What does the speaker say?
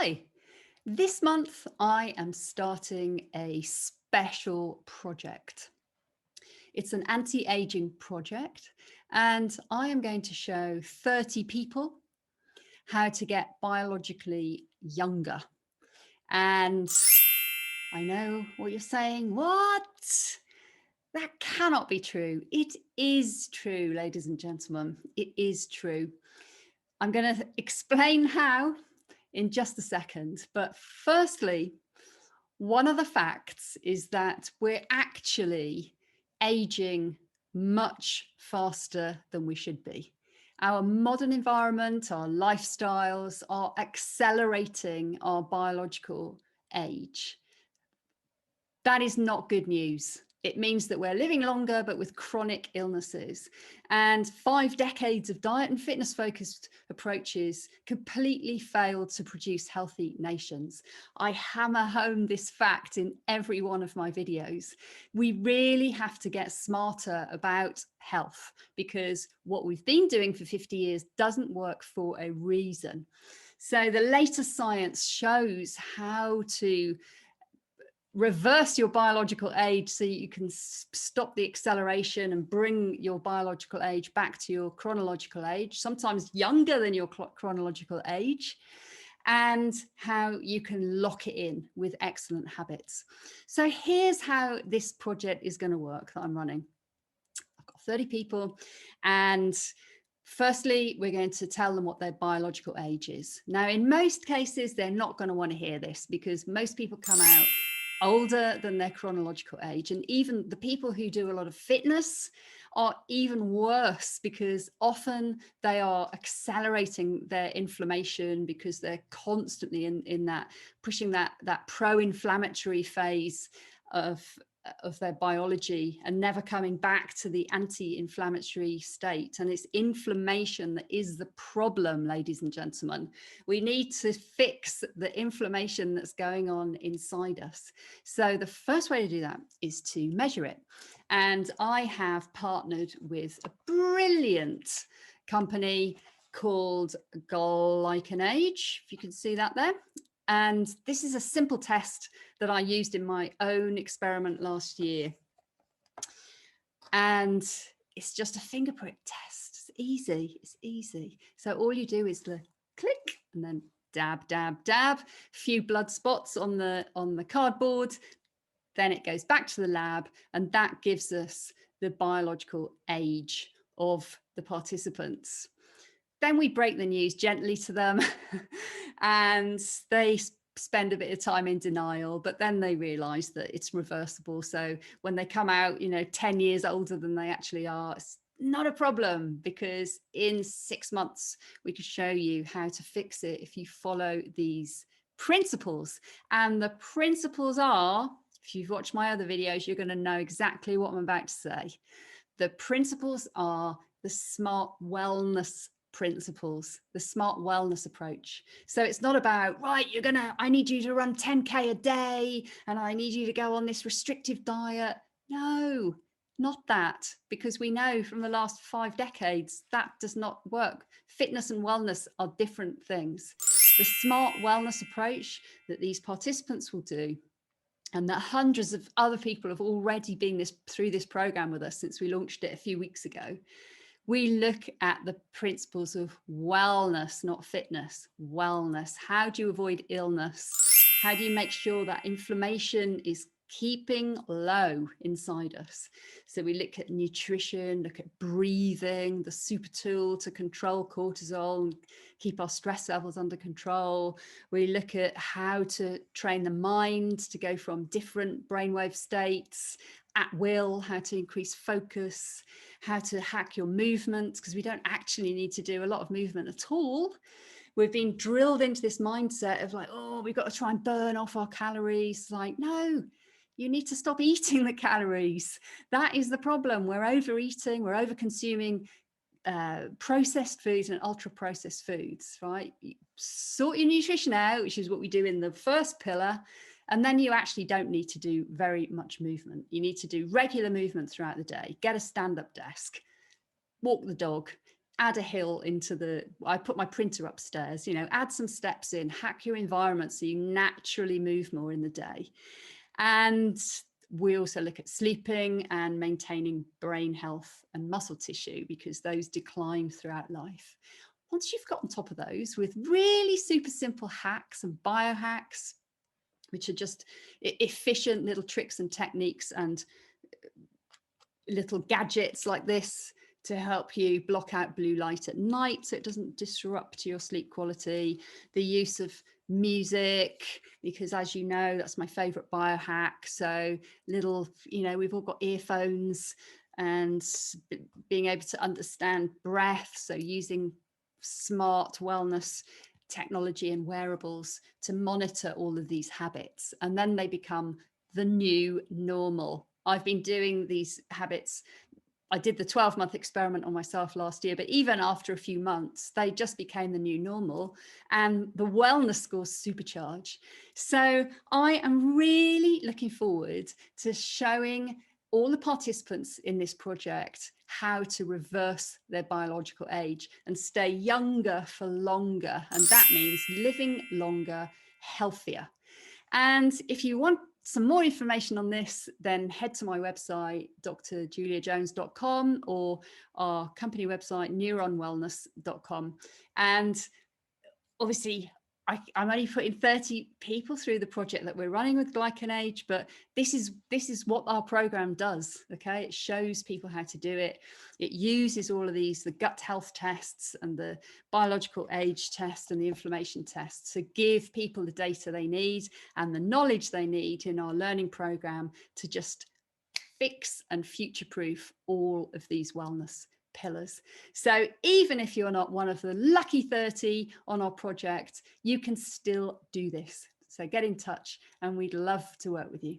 Hi, this month I am starting a special project. It's an anti-aging project, and I am going to show 30 people how to get biologically younger. And I know what you're saying. What? That cannot be true. It is true, ladies and gentlemen. It is true. I'm going to explain how in just a second. But firstly, one of the facts is that we're actually aging much faster than we should be. Our modern environment, our lifestyles are accelerating our biological age. That is not good news. It means that we're living longer, but with chronic illnesses. And 5 decades of diet and fitness focused approaches completely failed to produce healthy nations. I hammer home this fact in every one of my videos. We really have to get smarter about health, because what we've been doing for 50 years doesn't work for a reason. So the latest science shows how to reverse your biological age so you can stop the acceleration and bring your biological age back to your chronological age, sometimes younger than your chronological age, and how you can lock it in with excellent habits. So here's how this project is going to work that I'm running. I've got 30 people, and firstly, we're going to tell them what their biological age is. Now, in most cases, they're not going to want to hear this, because most people come out older than their chronological age. And even the people who do a lot of fitness are even worse, because often they are accelerating their inflammation because they're constantly in that pushing that pro-inflammatory phase of their biology and never coming back to the anti-inflammatory state. And it's inflammation that is the problem, ladies and gentlemen. We need to fix the inflammation that's going on inside us. So the first way to do that is to measure it. And I have partnered with a brilliant company called Age, if you can see that there. And this is a simple test that I used in my own experiment last year. And it's just a finger prick test. It's easy. It's easy. So all you do is click and then dab, dab, dab, a few blood spots on the cardboard. Then it goes back to the lab, and that gives us the biological age of the participants. Then we break the news gently to them and they spend a bit of time in denial, but then they realize that it's reversible. So when they come out, 10 years older than they actually are, it's not a problem, because in 6 months, we can show you how to fix it if you follow these principles. And the principles are, if you've watched my other videos, you're going to know exactly what I'm about to say. The principles are the smart wellness principles, the smart wellness approach. So it's not about, right, I need you to run 10K a day and I need you to go on this restrictive diet. No, not that, because we know from the last 5 decades that does not work. Fitness and wellness are different things. The smart wellness approach that these participants will do, and that hundreds of other people have already been through this program with us since we launched it a few weeks ago. We look at the principles of wellness, not fitness. Wellness. How do you avoid illness? How do you make sure that inflammation is keeping low inside us? So we look at nutrition, look at breathing, the super tool to control cortisol and keep our stress levels under control. We look at how to train the mind to go from different brainwave states at will, how to increase focus, how to hack your movements, because we don't actually need to do a lot of movement at all. We've been drilled into this mindset of like, oh, we've got to try and burn off our calories. Like, no, you need to stop eating the calories. That is the problem. We're overeating, we're over-consuming processed foods and ultra processed foods, right? You sort your nutrition out, which is what we do in the first pillar. And then you actually don't need to do very much movement. You need to do regular movement throughout the day. Get a stand-up desk, walk the dog, add a hill into I put my printer upstairs, add some steps in, hack your environment so you naturally move more in the day. And we also look at sleeping and maintaining brain health and muscle tissue, because those decline throughout life. Once you've got on top of those with really super simple hacks and biohacks, which are just efficient little tricks and techniques and little gadgets like this to help you block out blue light at night so it doesn't disrupt your sleep quality. The use of music, because as you know, that's my favorite biohack. So little, we've all got earphones, and being able to understand breath. So using smart wellness technology and wearables to monitor all of these habits, and then they become the new normal. I've been doing these habits. I did the 12-month experiment on myself last year, but even after a few months, they just became the new normal, and the wellness scores supercharge. So I am really looking forward to showing all the participants in this project how to reverse their biological age and stay younger for longer. And that means living longer, healthier. And if you want some more information on this, then head to my website, drjuliajones.com, or our company website, neuronwellness.com. And obviously, I'm only putting 30 people through the project that we're running with GlycanAge, but this is what our program does. Okay, it shows people how to do it. It uses all of these, the gut health tests and the biological age test and the inflammation tests, to give people the data they need and the knowledge they need in our learning program to just fix and future-proof all of these wellness pillars. So even if you're not one of the lucky 30 on our project, you can still do this. So get in touch, and we'd love to work with you.